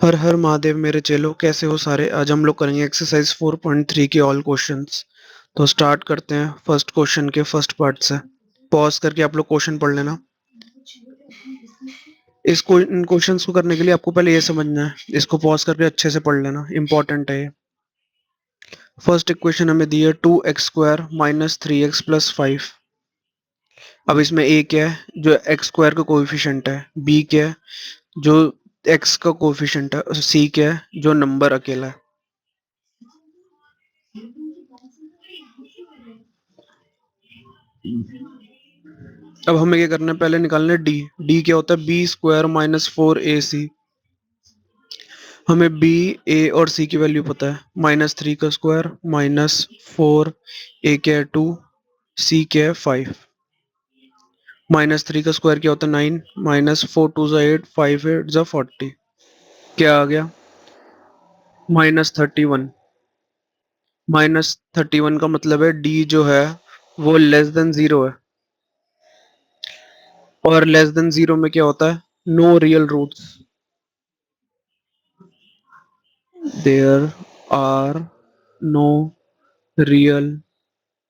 हर हर महादेव मेरे चेलो, कैसे हो सारे। आज हम लोग करेंगे एक्सरसाइज 4.3 के ऑल क्वेश्चंस। तो स्टार्ट करते हैं फर्स्ट क्वेश्चन के फर्स्ट पार्ट से। पॉज करके आप लोग क्वेश्चन पढ़ लेना। इन क्वेश्चंस को करने के लिए आपको पहले ये समझना है, इसको पॉज करके अच्छे से पढ़ लेना, इंपॉर्टेंट है ये। फर्स्ट इक्वेशन हमें दी है 2x² माइनस 3x+5। अब इसमें a क्या है, जो x² का कोएफिशिएंट है। b क्या है, जो x का कोएफिशिएंट है। c क्या है, जो नंबर अकेला है। अब हमें क्या करना है, पहले निकालना है डी। डी क्या होता है, b² - 4ac। हमें बी, ए और सी की वैल्यू पता है। -3 का स्क्वायर -4, ए क्या है 2, सी क्या है 5। -3 का स्क्वायर क्या होता है 9, -4 2 8, 5 8 40। क्या आ गया, -31। -31 का मतलब है डी जो है वो लेस देन जीरो है। और लेस देन जीरो में क्या होता है, no real roots. There are no real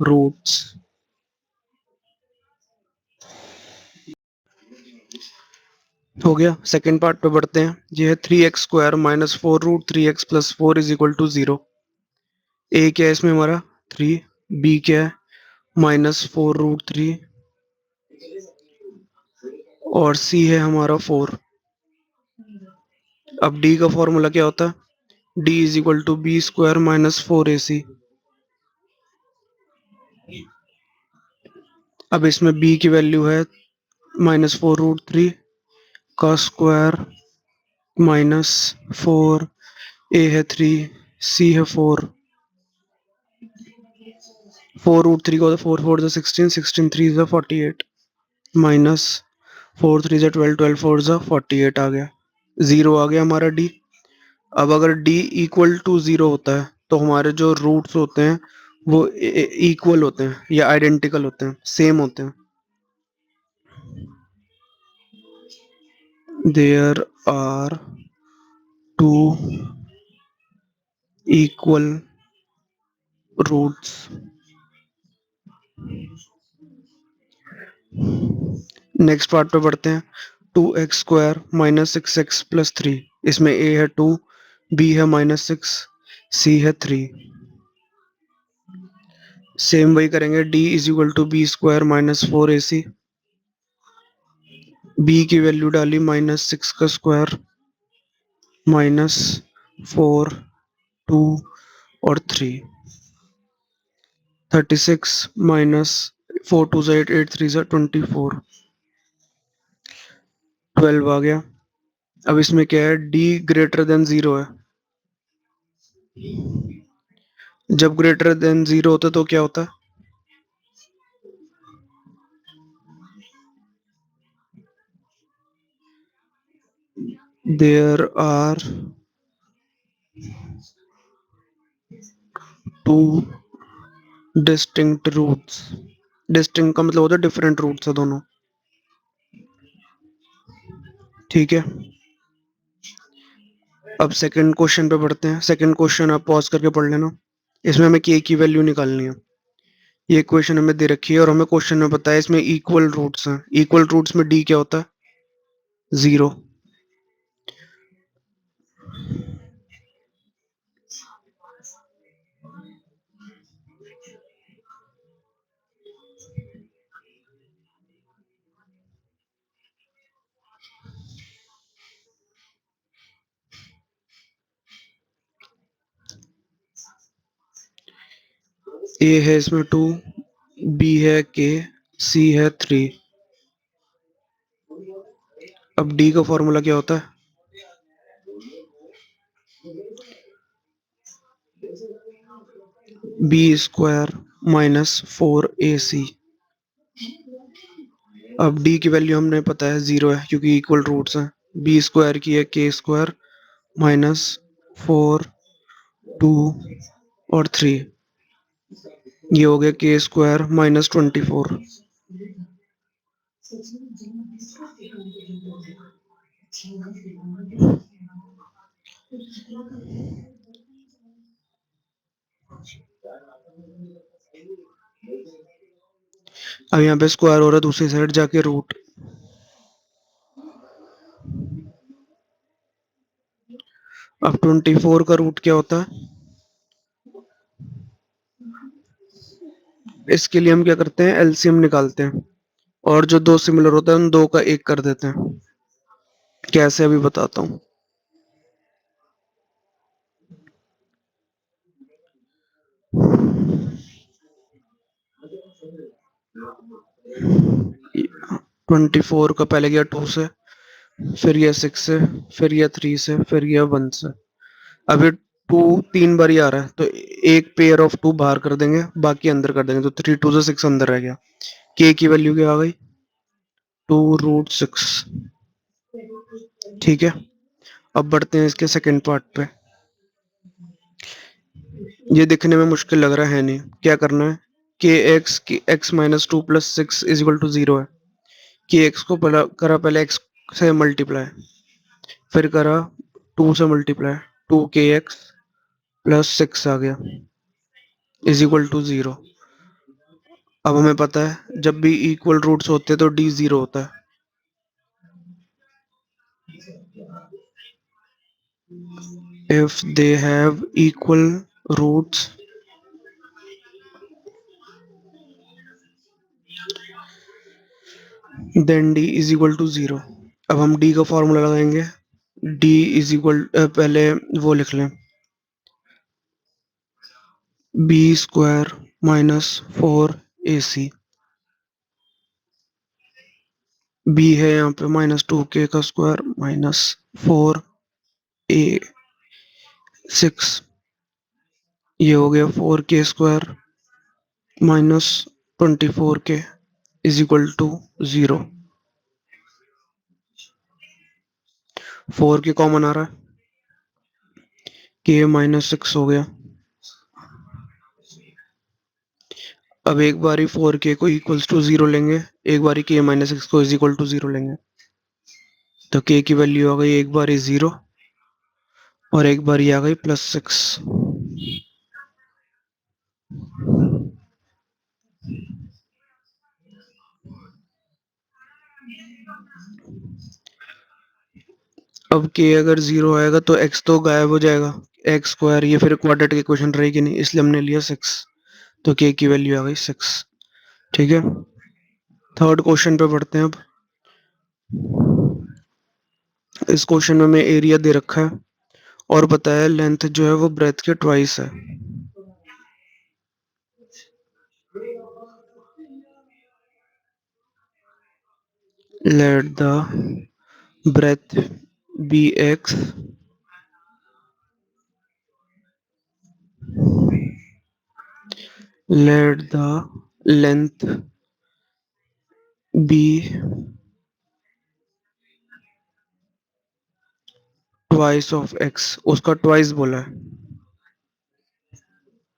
roots. हो गया। सेकेंड पार्ट पे बढ़ते हैं। ये है 3x² -4√3x+4 = 0। ए क्या है इसमें हमारा 3, बी क्या है -4√3 और सी है हमारा 4। अब डी का फॉर्मूला क्या होता है, डी = b² - 4ac। अब इसमें बी की वैल्यू है -4√3 का स्क्वायर -4, ए है 3, सी है 4। 4√3 को 4 4 16, 16 3 48, -4 3 12, 12 4 48 आ गया। जीरो आ गया हमारा डी। अब अगर डी इक्वल टू जीरो होता है तो हमारे जो रूट्स होते हैं वो इक्वल होते हैं या आइडेंटिकल होते हैं, सेम होते हैं। There are two equal roots. Next part पे बढ़ते हैं। 2x² - 6x+3। इसमें a है 2, b है -6, c है 3। सेम वही करेंगे, d = b² - 4ac। b की वैल्यू डाली -6 का स्क्वायर -4 2 और 3। 36 -4 2 8 8 3 24। 12 आ गया। अब इसमें क्या है, d ग्रेटर देन जीरो है। जब ग्रेटर देन जीरो होता है तो क्या होता है, there are two distinct roots. Distinct का मतलब होता है डिफरेंट रूट्स है दोनों। ठीक है। अब सेकंड क्वेश्चन पे बढ़ते हैं। सेकंड क्वेश्चन आप पॉज करके पढ़ लेना। इसमें हमें के की वैल्यू निकालनी है। ये क्वेश्चन हमें दे रखी है और हमें क्वेश्चन में बताया इसमें इक्वल रूट्स हैं। इक्वल रूट्स में डी क्या होता है, जीरो। ए है इसमें 2, बी है के, सी है 3। अब डी का फॉर्मूला क्या होता है, b² - 4ac। अब डी की वैल्यू हमने पता है जीरो है क्योंकि इक्वल रूट्स हैं। b² की है k² -4 2 और 3। ये हो गया k² -24। अब यहाँ पे स्क्वायर हो रहा है, दूसरी साइड जाके रूट। अब 24 का रूट क्या होता है? इसके लिए हम क्या करते हैं, एलसीएम निकालते हैं, और जो दो सिमिलर होता है उन दो का एक कर देते हैं। कैसे, अभी बताता हूँ। 24 का पहले गया 2 से, फिर ये 6 से, फिर ये 3 से, फिर ये 1 से। अब ये 2 3 बार ही आ रहा है, तो एक पेयर ऑफ 2 बाहर कर देंगे, बाकी अंदर कर देंगे, तो 3 2 से 6 अंदर रह गया। के की वैल्यू क्या आ गई? 2√6। ठीक है। अब बढ़ते हैं इसके सेकंड पार्ट पे। ये दिखने में मुश्किल लग रहा है नहीं? क्या करना है, के एक्स की x minus 2 + 6 is equal to 0 है। के एक्स को करा पहले एक्स से मल्टीप्लाई, फिर करा 2 से मल्टीप्लाई, 2 के एक्स + 6 आ गया इज इक्वल टू 0। अब हमें पता है जब भी इक्वल रूट्स होते हैं तो डी 0 होता है। If they have equal roots then D is equal to 0। अब हम डी का फॉर्मूला लगाएंगे। डी इज इक्वल, पहले वो लिख लें, b² - 4ac। b है यहाँ पे -2k² -4a6। ये हो गया 4k² -24k is equal to 0। 4k common आ रहा है, k - 6 हो गया। अब एक बारी 4k को इक्वल्स टू 0 लेंगे, एक बारी k - 6 को इज इक्वल टू 0 लेंगे, तो k की वैल्यू आ गई एक बारी 0 और एक बारी आ गई +6। अब k अगर 0 आएगा तो x तो गायब हो जाएगा, x², ये फिर क्वाड्रेटिक की इक्वेशन रहेगी नहीं, इसलिए हमने लिया 6। तो k की वैल्यू आ गई 6। ठीक है। थर्ड क्वेश्चन पे बढ़ते हैं अब। इस क्वेश्चन में हमें एरिया दे रखा है और बताया लेंथ जो है वो ब्रेथ के ट्वाइस है। Let the breadth be x, let the length be twice of x। उसका ट्वाइस बोला है,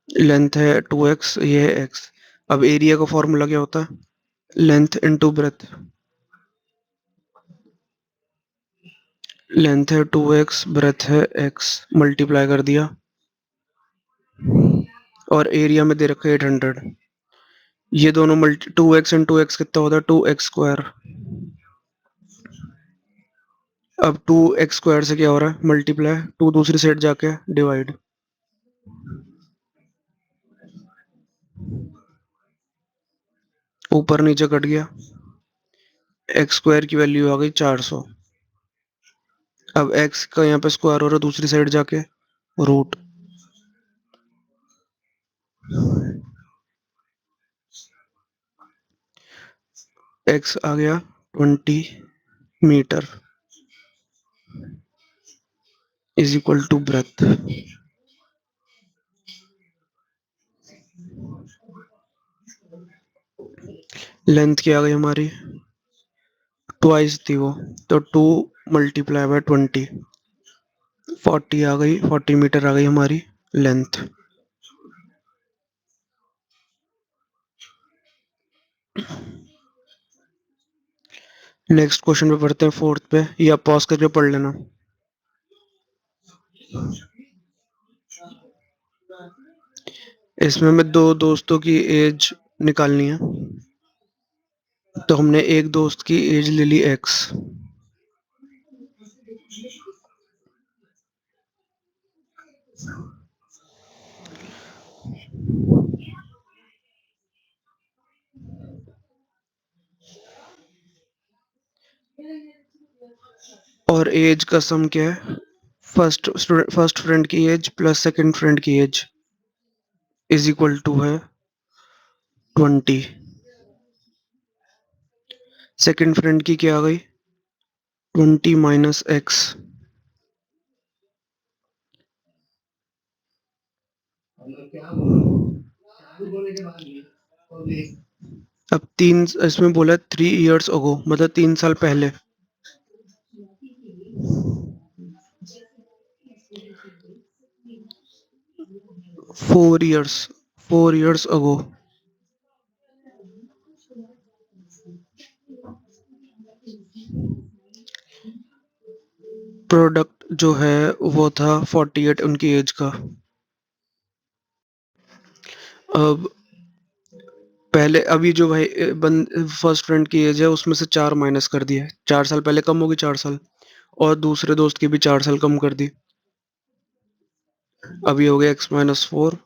लेंथ है 2x, ये है x। अब एरिया का फॉर्मूला क्या होता है? Length into breadth. लेंथ है 2x, ब्रेथ है x, मल्टीप्लाई कर दिया, और एरिया में दे रखा है 800। ये दोनों मल्टी 2x × x कितना होता है? 2x²। अब 2x² से क्या हो रहा है? मल्टीप्लाई, 2 दूसरी साइड जाके डिवाइड, ऊपर नीचे कट गया, x² की वैल्यू आ गई 400। अब x का यहाँ पे स्क्वायर हो रहा है, दूसरी साइड जाके रूट, x आ गया 20 metre is equal to breadth. Length क्या आ गई हमारी? ट्वाइस थी वो, तो 2 × 20, 40 आ गई, 40 मीटर आ गई हमारी लेंथ। नेक्स्ट क्वेश्चन पे पढ़ते हैं, फोर्थ पे, या पॉज करके पढ़ लेना। इसमें हमें दो दोस्तों की एज निकालनी है, तो हमने एक दोस्त की एज ले ली एक्स, और एज का सम क्या है? फर्स्ट फ्रेंड की एज प्लस सेकंड फ्रेंड की एज इज इक्वल टू है 20। सेकंड फ्रेंड की क्या आ गई? 20 माइनस एक्स। अब तीन, इसमें बोला 3 years अगो, मतलब 3 साल पहले। 4 years, 4 years अगो। प्रोडक्ट जो है वो था 48 उनकी एज का। अब पहले अभी जो भाई फर्स्ट फ्रेंड की एज है उसमें से 4 माइनस कर दिया, 4 साल पहले कम होगी 4 साल, और दूसरे दोस्त की भी 4 साल कम कर दी। अब ये हो गया x-4,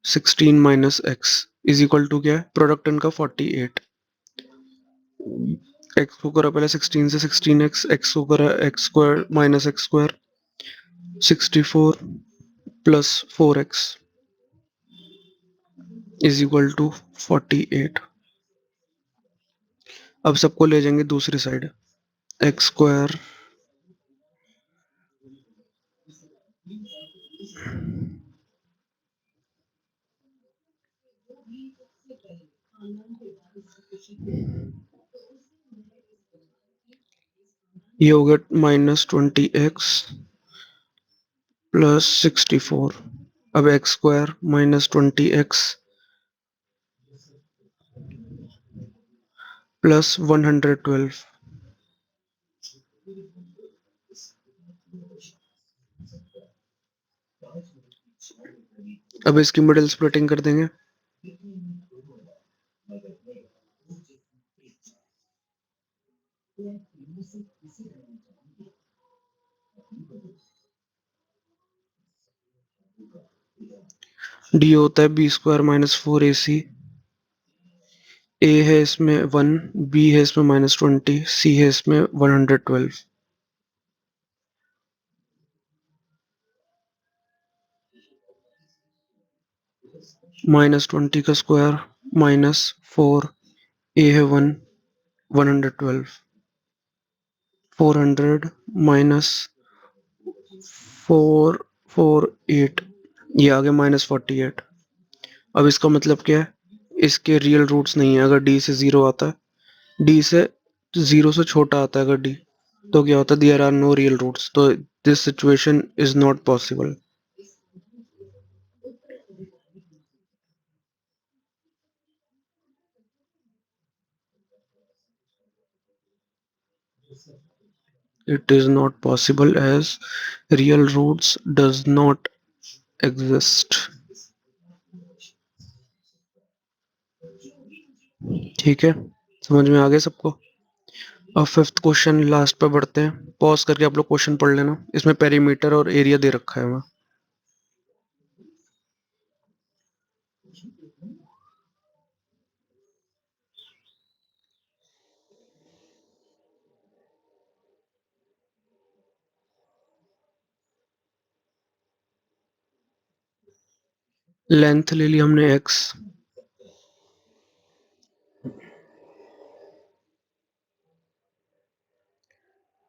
16 minus x is equal to क्या है? प्रोडक्ट इनका 48। एक्स को करा पहले 16 से, 16x, एक्स को करा x square minus x square, 64 plus 4x is equal to 48। अब सबको ले जाएंगे दूसरी साइड, एक्स स्क्वायर ये हो गया -20x प्लस 64। अब x square minus 20x plus 112। अब इसकी मिडिल स्प्लिटिंग कर देंगे। डी होता है b² - 4ac। ए है इसमें 1, बी है इसमें -20, सी है इसमें 112। -20 का स्क्वायर -4, ए है 1, 112, 400 -448, ये आ गया -48। अब इसका मतलब क्या है? इसके रियल रूट्स नहीं है। अगर डी से जीरो आता है, डी से जीरो से छोटा आता है अगर डी, तो क्या होता है? There are no real roots, तो this situation is not possible. It is not possible as real roots does not exist। ठीक है, समझ में आ गया सबको? अब फिफ्थ क्वेश्चन लास्ट पे बढ़ते हैं। पॉज करके आप लोग क्वेश्चन पढ़ लेना, इसमें पेरीमीटर और एरिया दे रखा है वहाँ। लेंथ ले ली हमने x,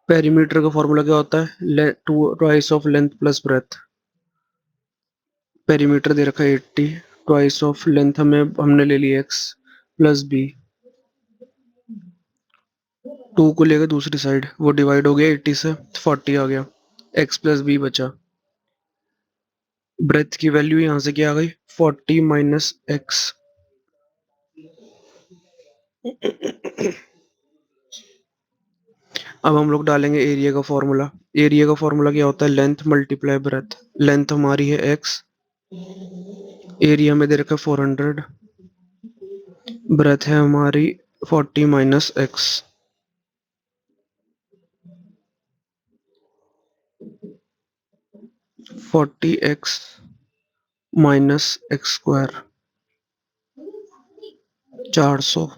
पेरीमीटर का फॉर्मूला क्या होता है? Twice of length plus breadth. Perimeter दे रखा है 80, ट्वाइस ऑफ लेंथ हमें हमने ले ली x प्लस बी। 2 को लेकर दूसरी साइड, वो डिवाइड हो गया 80 से, 40 आ गया, x प्लस बी बचा। ब्रेथ की वैल्यू यहां से क्या आ गई? 40 माइनस एक्स। अब हम लोग डालेंगे एरिया का फॉर्मूला। एरिया का फॉर्मूला क्या होता है, लेंथ मल्टीप्लाई ब्रेथ। लेंथ हमारी है x, एरिया में दे रखा है 400, ब्रेथ है हमारी 40 minus x. 40x minus x square 400।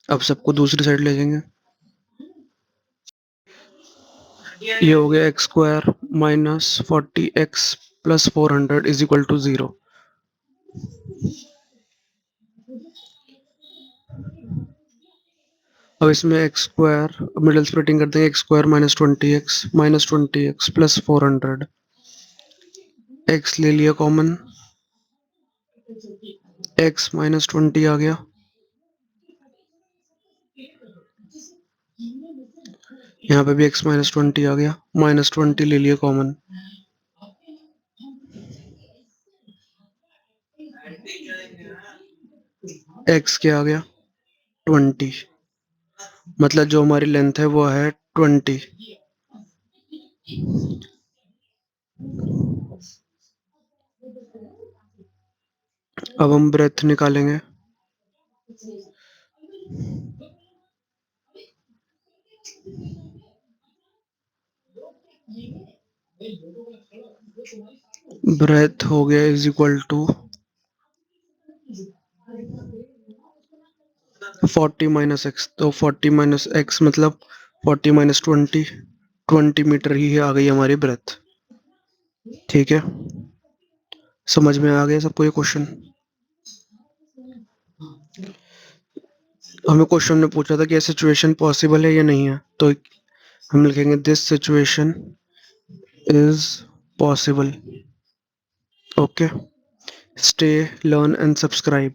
अब सबको दूसरी साइड ले जाएंगे। ये हो गया x square minus 40x plus 400 is equal to 0। अब इसमें एक्स स्क्वायर मिडल स्प्लिटिंग करते हैं, x square minus twenty x plus 400। X ले लिया कॉमन, एक्स माइनस 20 आ गया, यहाँ पे भी x माइनस 20 आ गया, माइनस 20 ले लिया कॉमन, x क्या आ गया 20, मतलब जो हमारी लेंथ है वो है 20। अब हम ब्रेथ निकालेंगे। ब्रेथ हो गया is equal to 40 minus x, तो 40 माइनस एक्स मतलब 40 माइनस 20 मीटर ही आ गई हमारी ब्रेथ। ठीक है, समझ में आ गया सबको ये क्वेश्चन। हमें क्वेश्चन में पूछा था कि ये सिचुएशन पॉसिबल है या नहीं है, तो हम लिखेंगे this situation is possible. Okay, stay learn and subscribe.